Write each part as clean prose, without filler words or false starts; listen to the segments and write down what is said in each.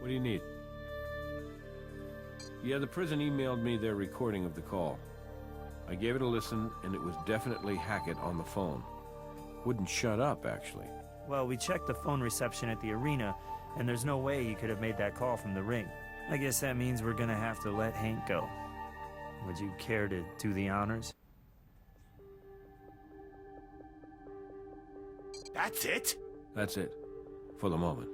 What do you need? Yeah, the prison emailed me their recording of the call. I gave it a listen, and it was definitely Hackett on the phone. Wouldn't shut up, actually. Well, we checked the phone reception at the arena, and there's no way he could have made that call from the ring. I guess that means we're gonna have to let Hank go. Would you care to do the honors? That's it? That's it. For the moment.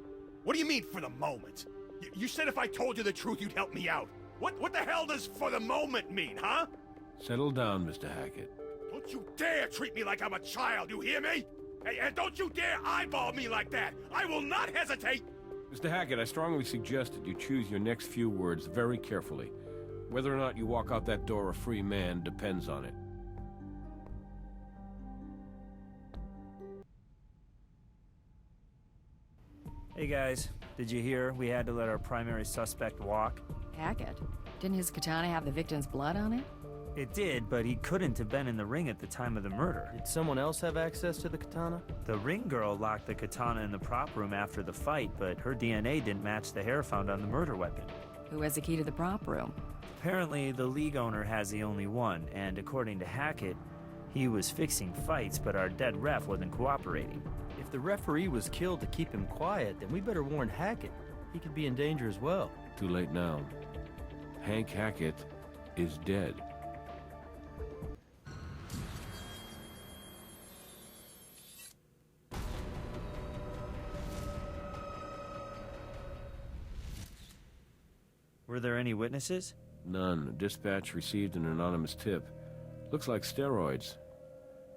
What do you mean, for the moment? You said if I told you the truth, you'd help me out. What the hell does for the moment mean, huh? Settle down, Mr. Hackett. Don't you dare treat me like I'm a child, you hear me? Hey, and don't you dare eyeball me like that! I will not hesitate! Mr. Hackett, I strongly suggest that you choose your next few words very carefully. Whether or not you walk out that door a free man depends on it. Hey guys, did you hear we had to let our primary suspect walk? Hackett? Didn't his katana have the victim's blood on it? It did, but he couldn't have been in the ring at the time of the murder. Did someone else have access to the katana? The ring girl locked the katana in the prop room after the fight, but her DNA didn't match the hair found on the murder weapon. Who has the key to the prop room? Apparently, the league owner has the only one, and according to Hackett, he was fixing fights, but our dead ref wasn't cooperating. If the referee was killed to keep him quiet, then we better warn Hackett. He could be in danger as well. Too late now. Hank Hackett is dead. Were there any witnesses? None. Dispatch received an anonymous tip. Looks like steroids.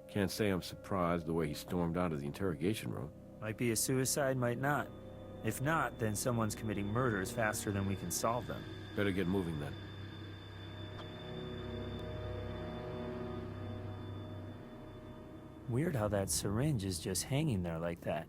Can't say I'm surprised the way he stormed out of the interrogation room. Might be a suicide, might not. If not, then someone's committing murders faster than we can solve them. Better get moving then. Weird how that syringe is just hanging there like that.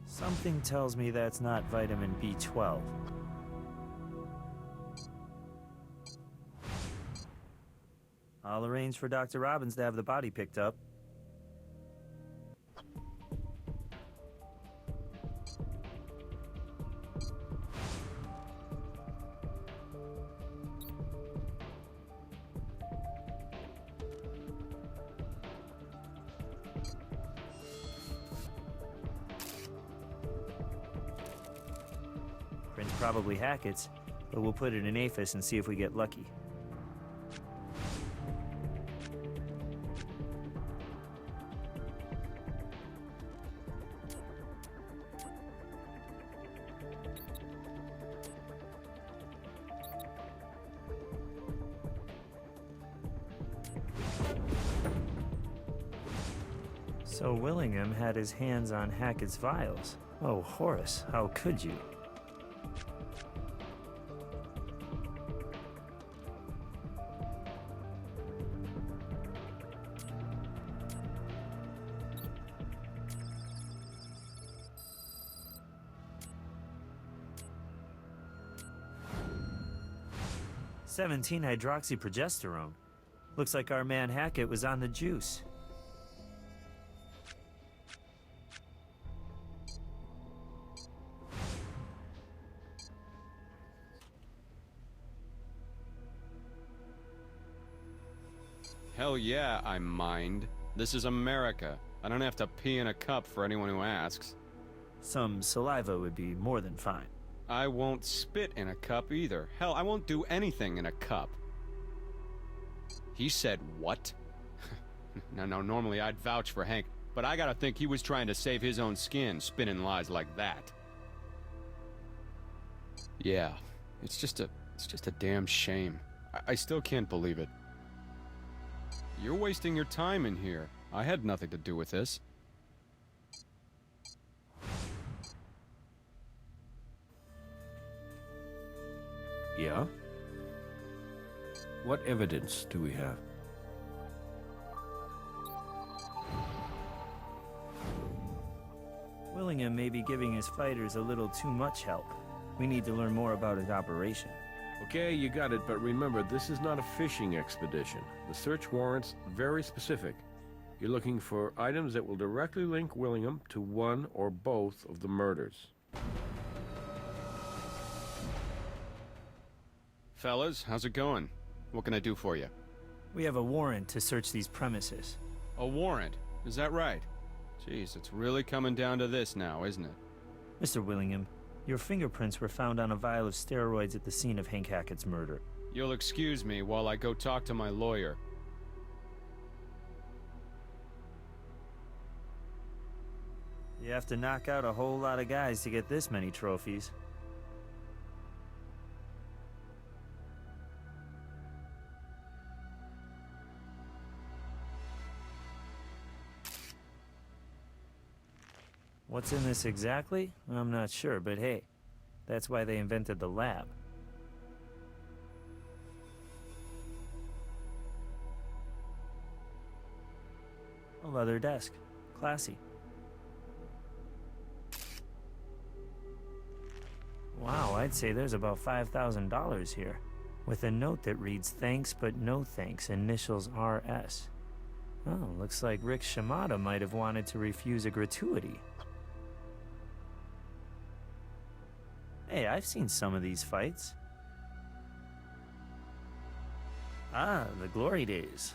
Something tells me that's not vitamin B12. I'll arrange for Dr. Robbins to have the body picked up. Print's probably Hackett's, but we'll put it in APHIS and see if we get lucky. So Willingham had his hands on Hackett's vials. Oh, Horace, how could you? (17-hydroxyprogesterone). Looks like our man Hackett was on the juice. Hell yeah, I mind. This is America. I don't have to pee in a cup for anyone who asks. Some saliva would be more than fine. I won't spit in a cup either. Hell, I won't do anything in a cup. He said what? No, normally I'd vouch for Hank, but I gotta think he was trying to save his own skin, spinning lies like that. Yeah, it's just a damn shame. I still can't believe it. You're wasting your time in here. I had nothing to do with this. Yeah? What evidence do we have? Willingham may be giving his fighters a little too much help. We need to learn more about his operation. Okay, you got it, but remember, this is not a fishing expedition. The search warrant's very specific. You're looking for items that will directly link Willingham to one or both of the murders. Fellas, how's it going? What can I do for you? We have a warrant to search these premises. A warrant? Is that right? Jeez, it's really coming down to this now, isn't it? Mr. Willingham, your fingerprints were found on a vial of steroids at the scene of Hank Hackett's murder. You'll excuse me while I go talk to my lawyer. You have to knock out a whole lot of guys to get this many trophies. What's in this exactly? I'm not sure, but hey, that's why they invented the lab. A leather desk. Classy. Wow, I'd say there's about $5,000 here, with a note that reads, "Thanks but no thanks, initials RS." Oh, looks like Rick Shimada might have wanted to refuse a gratuity. Hey, I've seen some of these fights. Ah, the glory days.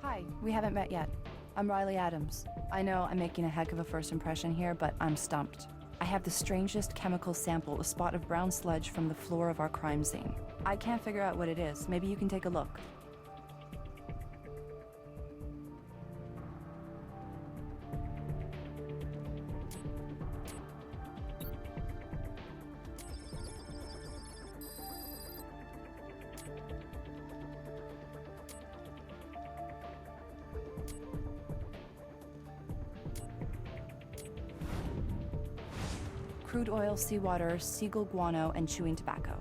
Hi, we haven't met yet. I'm Riley Adams. I know I'm making a heck of a first impression here, but I'm stumped. I have the strangest chemical sample, a spot of brown sludge from the floor of our crime scene. I can't figure out what it is. Maybe you can take a look. Crude oil, seawater, seagull guano, and chewing tobacco.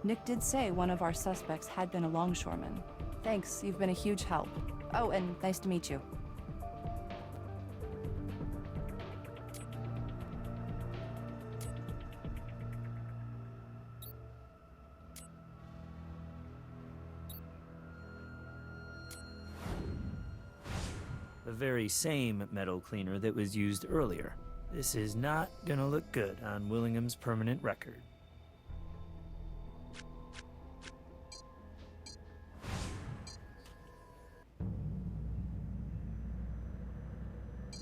Nick did say one of our suspects had been a longshoreman. Thanks, you've been a huge help. Oh, and nice to meet you. The very same metal cleaner that was used earlier. This is not gonna look good on Willingham's permanent record.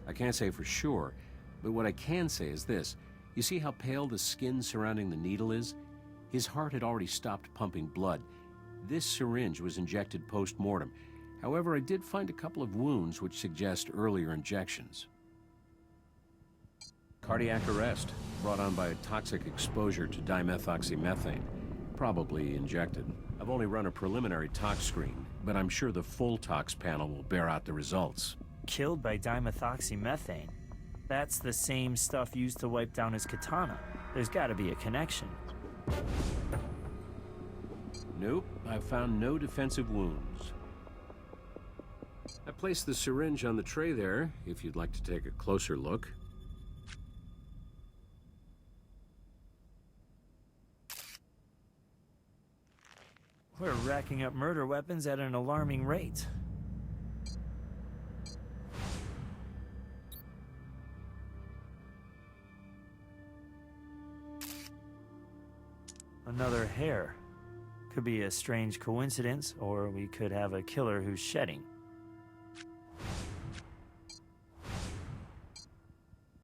I can't say for sure, but what I can say is this. You see how pale the skin surrounding the needle is? His heart had already stopped pumping blood. This syringe was injected post-mortem. However, I did find a couple of wounds which suggest earlier injections. Cardiac arrest, brought on by a toxic exposure to dimethoxymethane, probably injected. I've only run a preliminary tox screen, but I'm sure the full tox panel will bear out the results. Killed by dimethoxymethane. That's the same stuff used to wipe down his katana. There's gotta be a connection. Nope, I found no defensive wounds. I placed the syringe on the tray there, if you'd like to take a closer look. We're racking up murder weapons at an alarming rate. Another hair. Could be a strange coincidence, or we could have a killer who's shedding.